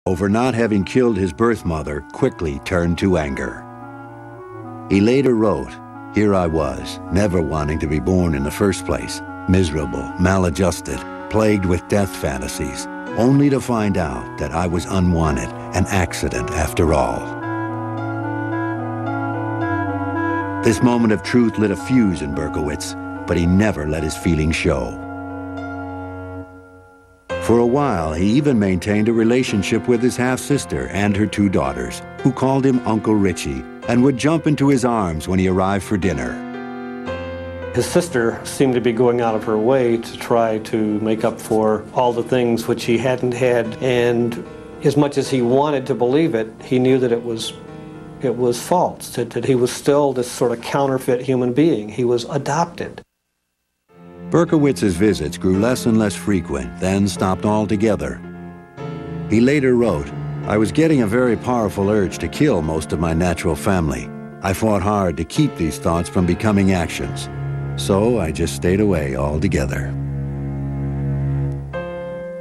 over not having killed his birth mother quickly turned to anger. He later wrote, "Here I was, never wanting to be born in the first place, miserable, maladjusted, plagued with death fantasies, only to find out that I was unwanted, an accident after all." This moment of truth lit a fuse in Berkowitz, but he never let his feelings show. For a while, he even maintained a relationship with his half-sister and her 2 daughters, who called him Uncle Richie and would jump into his arms when he arrived for dinner. His sister seemed to be going out of her way to try to make up for all the things which he hadn't had, and as much as he wanted to believe it, he knew that it was false, that he was still this sort of counterfeit human being. He was adopted. Berkowitz's visits grew less and less frequent, then stopped altogether. He later wrote, "I was getting a very powerful urge to kill most of my natural family. I fought hard to keep these thoughts from becoming actions, so I just stayed away altogether."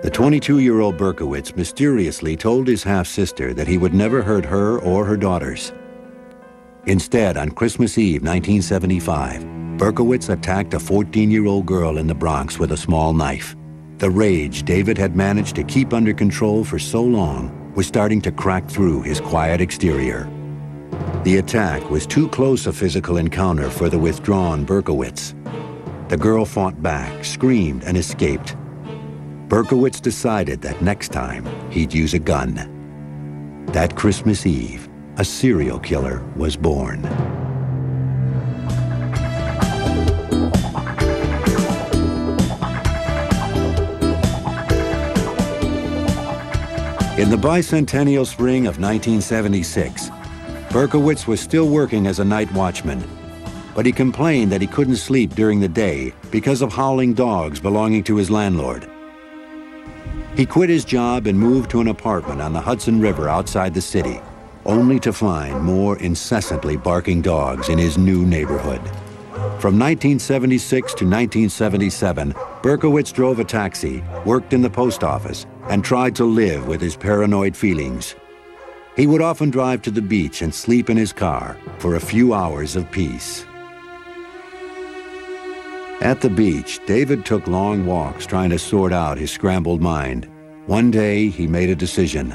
The 22-year-old Berkowitz mysteriously told his half-sister that he would never hurt her or her daughters. Instead, on Christmas Eve 1975, Berkowitz attacked a 14-year-old girl in the Bronx with a small knife. The rage David had managed to keep under control for so long was starting to crack through his quiet exterior. The attack was too close a physical encounter for the withdrawn Berkowitz. The girl fought back, screamed, and escaped. Berkowitz decided that next time he'd use a gun. That Christmas Eve, a serial killer was born. In the bicentennial spring of 1976, Berkowitz was still working as a night watchman, but he complained that he couldn't sleep during the day because of howling dogs belonging to his landlord. He quit his job and moved to an apartment on the Hudson River outside the city, only to find more incessantly barking dogs in his new neighborhood. From 1976 to 1977, Berkowitz drove a taxi, worked in the post office, and tried to live with his paranoid feelings. He would often drive to the beach and sleep in his car for a few hours of peace. At the beach, David took long walks trying to sort out his scrambled mind. One day, he made a decision.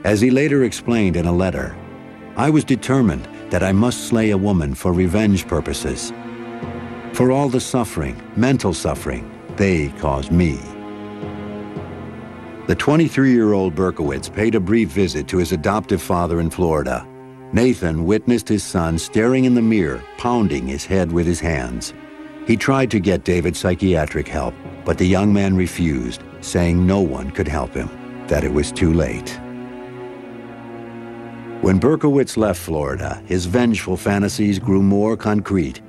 As he later explained in a letter, "I was determined that I must slay a woman for revenge purposes. For all the suffering, mental suffering, they caused me." The 23-year-old Berkowitz paid a brief visit to his adoptive father in Florida. Nathan witnessed his son staring in the mirror, pounding his head with his hands. He tried to get David psychiatric help, but the young man refused, saying no one could help him, that it was too late. When Berkowitz left Florida, his vengeful fantasies grew more concrete.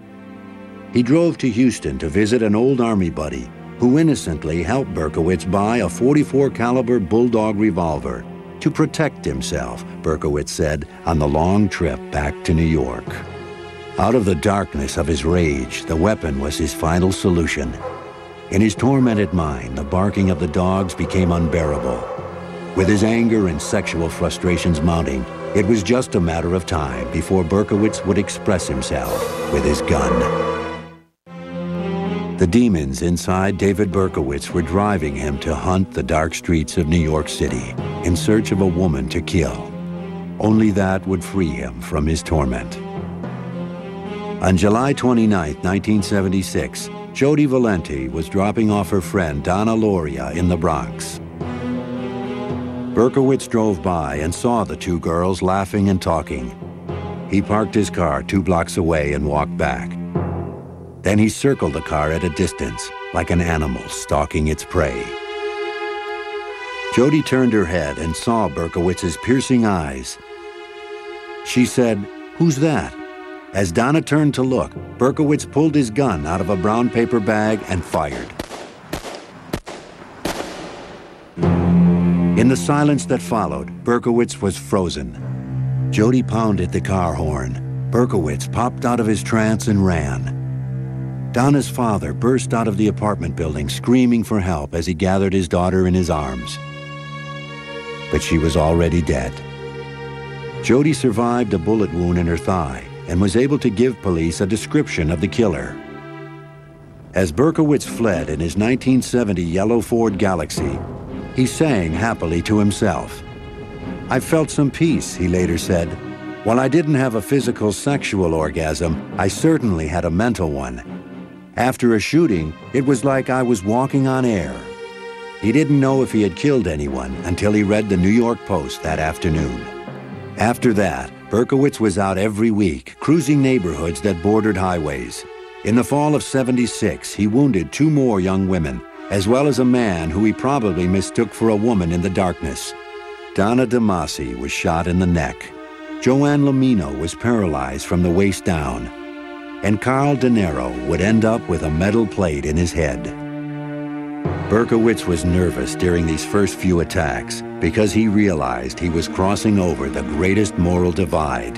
He drove to Houston to visit an old Army buddy who innocently helped Berkowitz buy a .44 caliber Bulldog revolver to protect himself, Berkowitz said, on the long trip back to New York. Out of the darkness of his rage, the weapon was his final solution. In his tormented mind, the barking of the dogs became unbearable. With his anger and sexual frustrations mounting, it was just a matter of time before Berkowitz would express himself with his gun. The demons inside David Berkowitz were driving him to hunt the dark streets of New York City in search of a woman to kill. Only that would free him from his torment. On July 29, 1976, Jody Valenti was dropping off her friend Donna Loria in the Bronx. Berkowitz drove by and saw the two girls laughing and talking. He parked his car 2 blocks away and walked back. Then he circled the car at a distance, like an animal stalking its prey. Jody turned her head and saw Berkowitz's piercing eyes. She said, "Who's that?" As Donna turned to look, Berkowitz pulled his gun out of a brown paper bag and fired. In the silence that followed, Berkowitz was frozen. Jody pounded the car horn. Berkowitz popped out of his trance and ran. Donna's father burst out of the apartment building, screaming for help as he gathered his daughter in his arms. but she was already dead. Jody survived a bullet wound in her thigh and was able to give police a description of the killer. As Berkowitz fled in his 1970 yellow Ford Galaxy, he sang happily to himself. "I felt some peace," he later said. "While I didn't have a physical sexual orgasm, I certainly had a mental one. After a shooting, it was like I was walking on air." He didn't know if he had killed anyone until he read the New York Post that afternoon. After that, Berkowitz was out every week, cruising neighborhoods that bordered highways. In the fall of '76, he wounded 2 more young women, as well as a man who he probably mistook for a woman in the darkness. Donna DeMasi was shot in the neck. Joanne Lamino was paralyzed from the waist down. And Carl De Niro would end up with a metal plate in his head. Berkowitz was nervous during these first few attacks because he realized he was crossing over the greatest moral divide.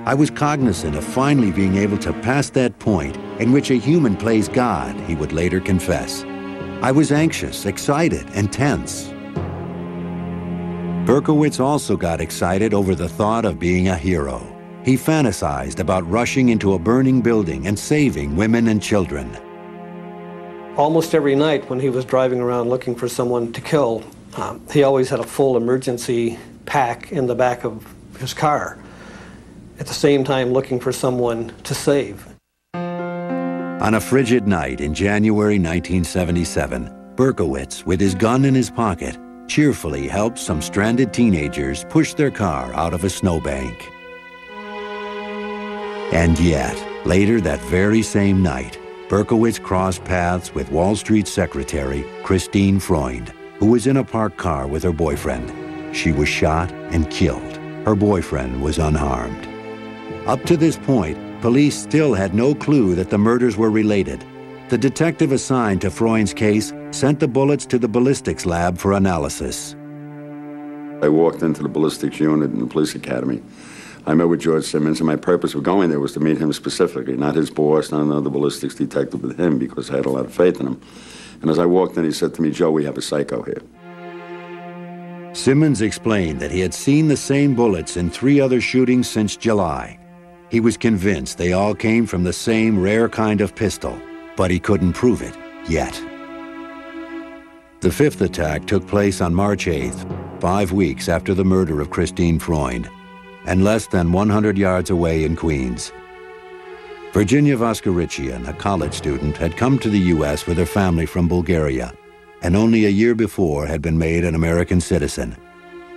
"I was cognizant of finally being able to pass that point in which a human plays God," he would later confess. "I was anxious, excited, and tense." Berkowitz also got excited over the thought of being a hero. He fantasized about rushing into a burning building and saving women and children. Almost every night when he was driving around looking for someone to kill, he always had a full emergency pack in the back of his car, at the same time looking for someone to save. On a frigid night in January 1977, Berkowitz, with his gun in his pocket, cheerfully helped some stranded teenagers push their car out of a snowbank. And yet, later that very same night, Berkowitz crossed paths with Wall Street secretary Christine Freund, who was in a parked car with her boyfriend. She was shot and killed. Her boyfriend was unharmed. Up to this point, police still had no clue that the murders were related. The detective assigned to Freund's case sent the bullets to the ballistics lab for analysis. I walked into the ballistics unit in the police academy. I met with George Simmons, and my purpose of going there was to meet him specifically, not his boss, not another ballistics detective, with him, because I had a lot of faith in him. And as I walked in, he said to me, "Joe, we have a psycho here." Simmons explained that he had seen the same bullets in 3 other shootings since July. He was convinced they all came from the same rare kind of pistol, but he couldn't prove it yet. The 5th attack took place on March 8th, 5 weeks after the murder of Christine Freund, and less than 100 yards away in Queens. Virginia Voskerichian, a college student, had come to the U.S. with her family from Bulgaria, and only a year before had been made an American citizen.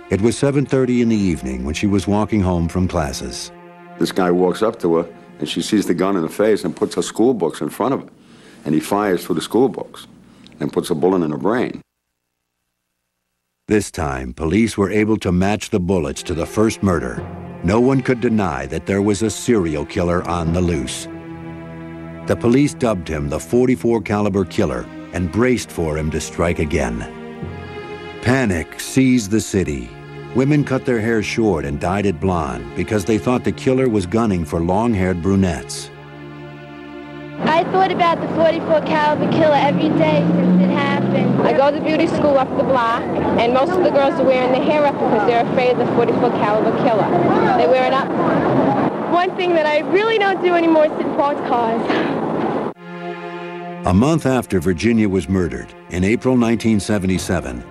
It was 7:30 in the evening when she was walking home from classes. This guy walks up to her, and she sees the gun in her face and puts her school books in front of her. And he fires through the school books and puts a bullet in her brain. This time, police were able to match the bullets to the first murder. No one could deny that there was a serial killer on the loose. The police dubbed him the .44 caliber killer and braced for him to strike again. Panic seized the city. Women cut their hair short and dyed it blonde because they thought the killer was gunning for long-haired brunettes. I thought about the .44 caliber killer every day since it happened. I go to beauty school up the block, and most of the girls are wearing their hair up because they're afraid of the .44 caliber killer. They wear it up. One thing that I really don't do anymore is sit in parked cars. A month after Virginia was murdered, in April 1977,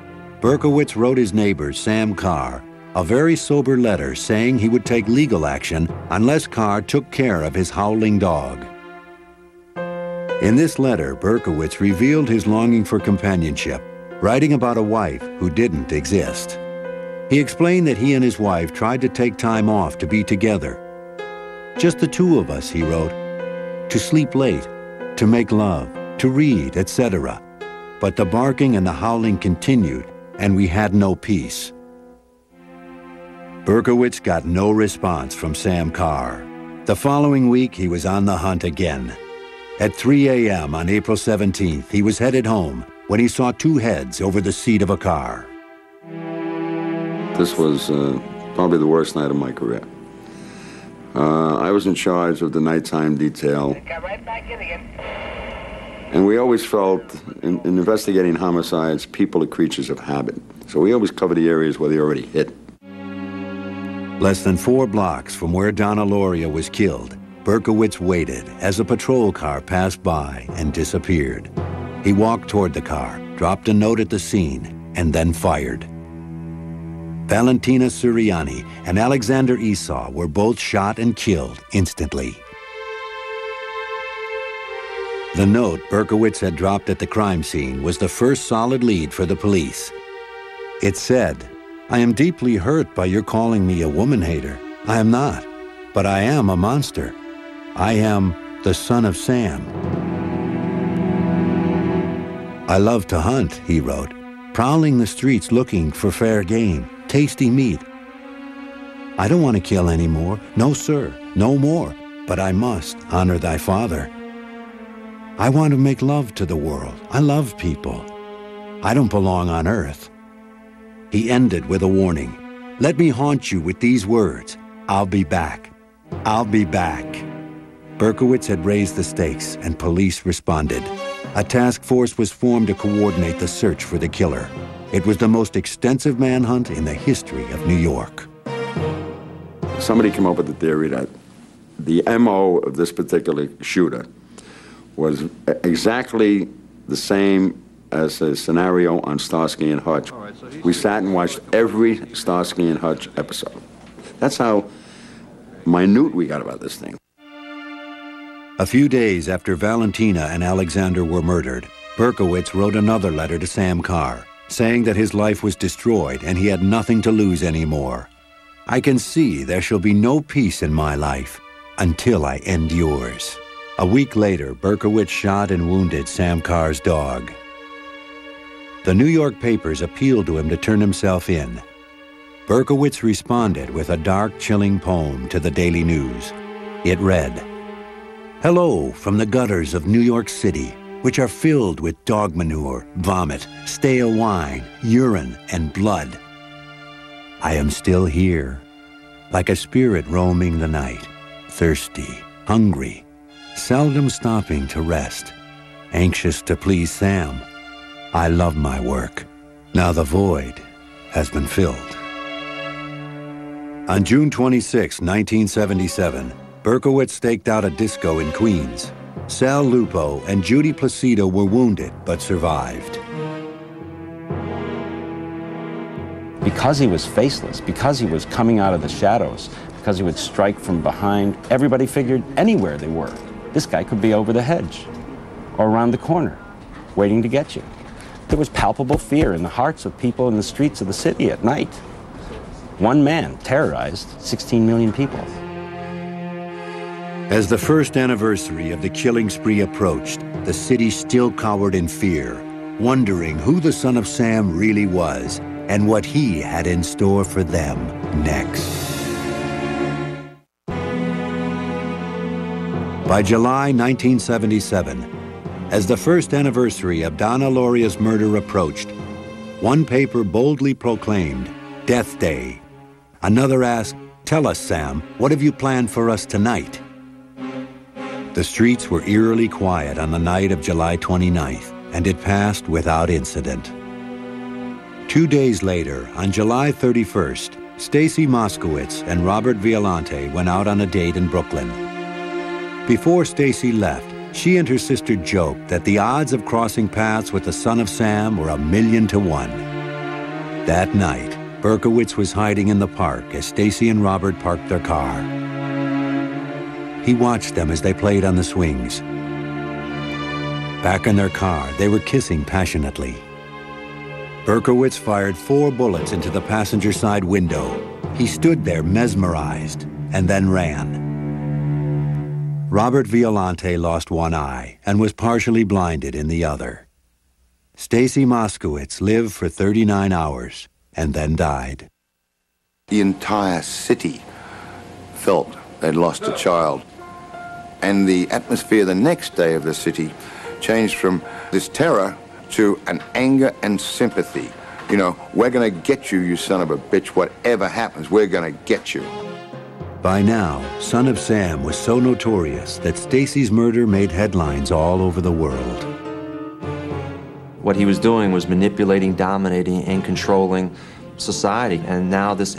Berkowitz wrote his neighbor, Sam Carr, a very sober letter saying he would take legal action unless Carr took care of his howling dog. In this letter, Berkowitz revealed his longing for companionship, writing about a wife who didn't exist. He explained that he and his wife tried to take time off to be together. "Just the 2 of us," he wrote, "to sleep late, to make love, to read, etc. But the barking and the howling continued, and we had no peace." Berkowitz got no response from Sam Carr. The following week, he was on the hunt again. At 3 a.m. on April 17th, he was headed home when he saw 2 heads over the seat of a car. This was probably the worst night of my career. I was in charge of the nighttime detail. And we always felt, in investigating homicides, people are creatures of habit. So we always cover the areas where they already hit. Less than 4 blocks from where Donna Lauria was killed, Berkowitz waited as a patrol car passed by and disappeared. He walked toward the car, dropped a note at the scene, and then fired. Valentina Suriani and Alexander Esau were both shot and killed instantly. The note Berkowitz had dropped at the crime scene was the first solid lead for the police. It said, "I am deeply hurt by your calling me a woman hater. I am not, but I am a monster. I am the son of Sam." "I love to hunt," he wrote, "prowling the streets looking for fair game, tasty meat. I don't want to kill anymore. No, sir, no more. But I must honor thy father. I want to make love to the world. I love people. I don't belong on earth." He ended with a warning. "Let me haunt you with these words. I'll be back. I'll be back." Berkowitz had raised the stakes, and police responded. A task force was formed to coordinate the search for the killer. It was the most extensive manhunt in the history of New York. Somebody came up with the theory that the MO of this particular shooter was exactly the same as a scenario on Starsky and Hutch. We sat and watched every Starsky and Hutch episode. That's how minute we got about this thing. A few days after Valentina and Alexander were murdered, Berkowitz wrote another letter to Sam Carr, saying that his life was destroyed and he had nothing to lose anymore. "I can see there shall be no peace in my life until I end yours." A week later, Berkowitz shot and wounded Sam Carr's dog. The New York papers appealed to him to turn himself in. Berkowitz responded with a dark, chilling poem to the Daily News. It read, "Hello from the gutters of New York City, which are filled with dog manure, vomit, stale wine, urine, and blood. I am still here, like a spirit roaming the night, thirsty, hungry, seldom stopping to rest, anxious to please Sam. I love my work. Now the void has been filled." On June 26, 1977, Berkowitz staked out a disco in Queens. Sal Lupo and Judy Placido were wounded but survived. Because he was faceless, because he was coming out of the shadows, because he would strike from behind, everybody figured anywhere they were, this guy could be over the hedge or around the corner, waiting to get you. There was palpable fear in the hearts of people in the streets of the city at night. One man terrorized 16 million people. As the first anniversary of the killing spree approached, the city still cowered in fear, wondering who the son of Sam really was and what he had in store for them next. By July 1977, as the first anniversary of Donna Lauria's murder approached, one paper boldly proclaimed, "Death Day." Another asked, "Tell us, Sam, what have you planned for us tonight?" The streets were eerily quiet on the night of July 29th, and it passed without incident. 2 days later, on July 31st, Stacy Moskowitz and Robert Violante went out on a date in Brooklyn. Before Stacy left, she and her sister joked that the odds of crossing paths with the son of Sam were 1,000,000 to 1. That night, Berkowitz was hiding in the park as Stacy and Robert parked their car. He watched them as they played on the swings. Back in their car, they were kissing passionately. Berkowitz fired 4 bullets into the passenger side window. He stood there mesmerized and then ran. Robert Violante lost one eye and was partially blinded in the other. Stacy Moskowitz lived for 39 hours and then died. The entire city felt they'd lost a child. And the atmosphere the next day of the city changed from this terror to an anger and sympathy. You know, we're going to get you, you son of a bitch. Whatever happens, we're going to get you. By now, Son of Sam was so notorious that Stacy's murder made headlines all over the world. What he was doing was manipulating, dominating, and controlling society. And now this